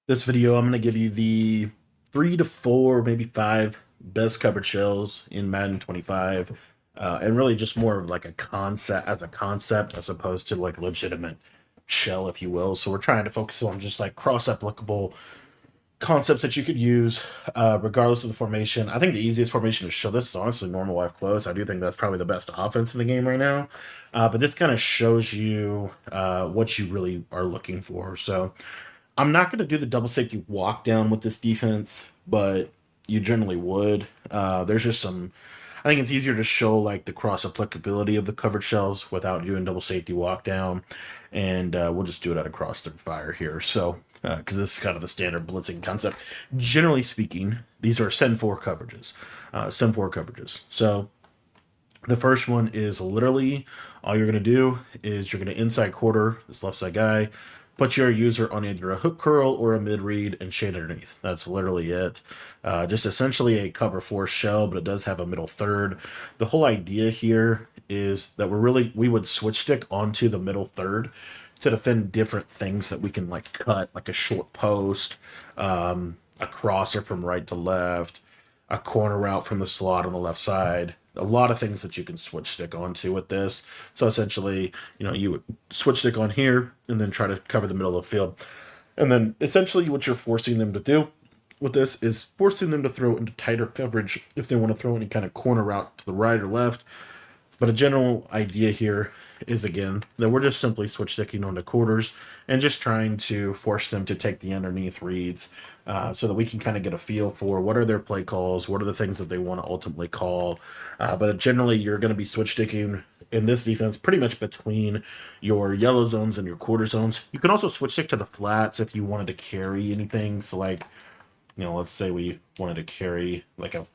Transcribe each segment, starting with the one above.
This video, I'm going to give you the 3 to 4, maybe 5 best covered shells in Madden 25, and really just more of like a concept as opposed to like legitimate shell, if you will. So we're trying to focus on just like cross applicable concepts that you could use, regardless of the formation. I think the easiest formation to show this is honestly normal life close. I do think that's probably the best offense in the game right now, but this kind of shows you what you really are looking for. So I'm not going to do the double safety walk down with this defense, but you generally would. There's just some. I think it's easier to show like the cross applicability of the covered shells without doing double safety walk down, and we'll just do it at a cross third fire here. So because this is kind of the standard blitzing concept. Generally speaking, these are send four coverages. Send four coverages. So the first one is literally all you're going to do is you're going to inside quarter this left side guy, put your user on either a hook curl or a mid read and shade underneath. That's literally it. Just essentially a cover four shell, but it does have a middle third. The whole idea here is that we would switch stick onto the middle third to defend different things that we can like cut, like a short post, a crosser from right to left, a corner route from the slot on the left side. A lot of things that you can switch stick onto with this. So essentially, you would switch stick on here and then try to cover the middle of the field. And then essentially what you're forcing them to do with this is forcing them to throw into tighter coverage if they want to throw any kind of corner route to the right or left. But a general idea here is, again, that we're just simply switch sticking onto quarters and just trying to force them to take the underneath reads, so that we can kind of get a feel for what are their play calls, what are the things that they want to ultimately call. But generally, you're going to be switch sticking in this defense pretty much between your yellow zones and your quarter zones. You can also switch stick to the flats if you wanted to carry anything. So like, let's say we wanted to carry like a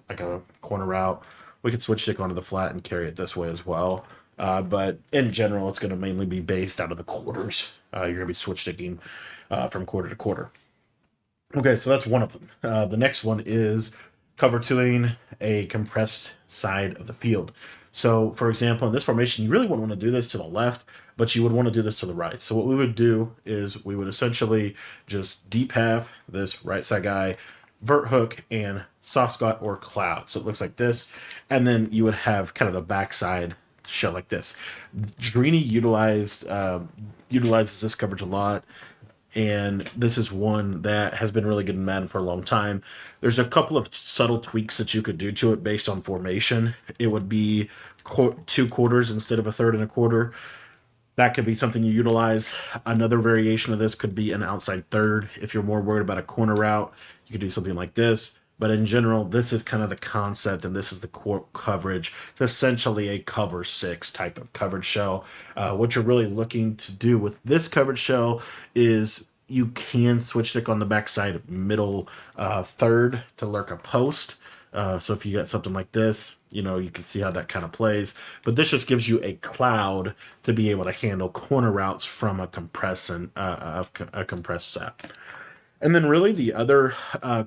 corner route, we could switch stick onto the flat and carry it this way as well. But in general, it's going to mainly be based out of the quarters. You're going to be switch sticking from quarter to quarter. Okay, so that's one of them. The next one is cover twoing a compressed side of the field. So, for example, in this formation, you really wouldn't want to do this to the left, but you would want to do this to the right. So what we would do is we would essentially just deep half this right side guy, vert hook, and soft spot or cloud. So it looks like this. And then you would have kind of the backside shell like this. Drini utilizes this coverage a lot, and this is one that has been really good in Madden for a long time. There's a couple of subtle tweaks that you could do to it based on formation. It would be 2 quarters instead of a third and a quarter. That could be something you utilize. Another variation of this could be an outside third. If you're more worried about a corner route, you could do something like this. But in general, this is kind of the concept, and this is the core coverage. It's essentially a cover six type of coverage shell. What you're really looking to do with this coverage shell is you can switch stick on the backside middle third to lurk a post. So if you got something like this, you can see how that kind of plays. But this just gives you a cloud to be able to handle corner routes from a compressed set. And then really the other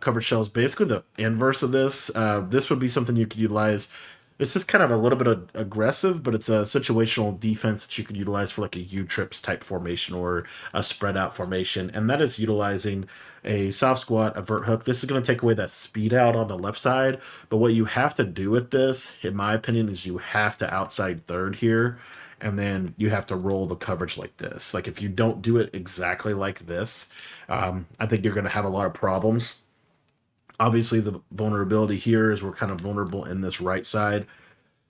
coverage shell is basically the inverse of this. This would be something you could utilize. This is kind of a little bit aggressive, but it's a situational defense that you could utilize for like a U-trips type formation or a spread out formation. And that is utilizing a soft squat, a vert hook. This is going to take away that speed out on the left side. But what you have to do with this, in my opinion, is you have to outside third here. And then you have to roll the coverage like this. Like if you don't do it exactly like this, I think you're going to have a lot of problems. Obviously, the vulnerability here is we're kind of vulnerable in this right side.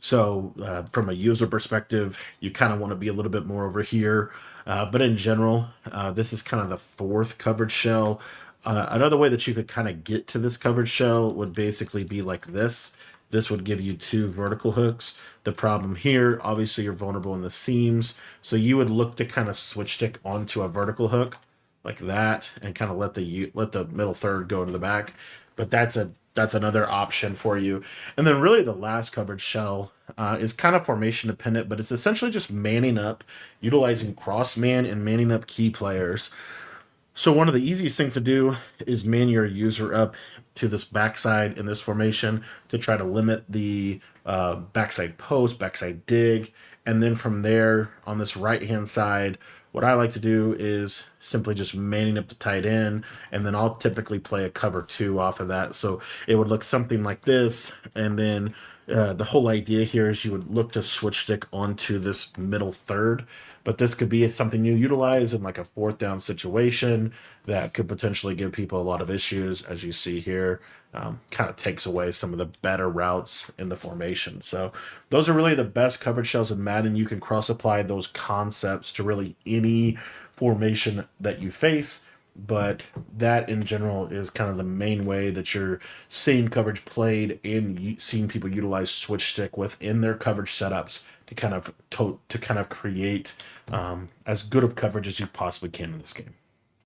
So from a user perspective, you kind of want to be a little bit more over here. But in general, this is kind of the fourth coverage shell. Another way that you could kind of get to this coverage shell would basically be like this. This would give you 2 vertical hooks. The problem here, obviously, you're vulnerable in the seams. So you would look to kind of switch stick onto a vertical hook like that and kind of let the middle third go to the back. But that's another option for you. And then really the last coverage shell is kind of formation dependent, but it's essentially just manning up, utilizing cross man and manning up key players. So one of the easiest things to do is man your user up to this backside in this formation to try to limit the backside post, backside dig. And then from there on this right-hand side, what I like to do is simply just manning up the tight end, and then I'll typically play a cover two off of that. So it would look something like this, and then the whole idea here is you would look to switch stick onto this middle third, but this could be something you utilize in like a fourth down situation that could potentially give people a lot of issues, as you see here. Kind of takes away some of the better routes in the formation. So those are really the best coverage shells in Madden. You can cross apply those concepts to really any formation that you face, but that in general is kind of the main way that you're seeing coverage played and seeing people utilize switch stick within their coverage setups to kind of create as good of coverage as you possibly can in this game.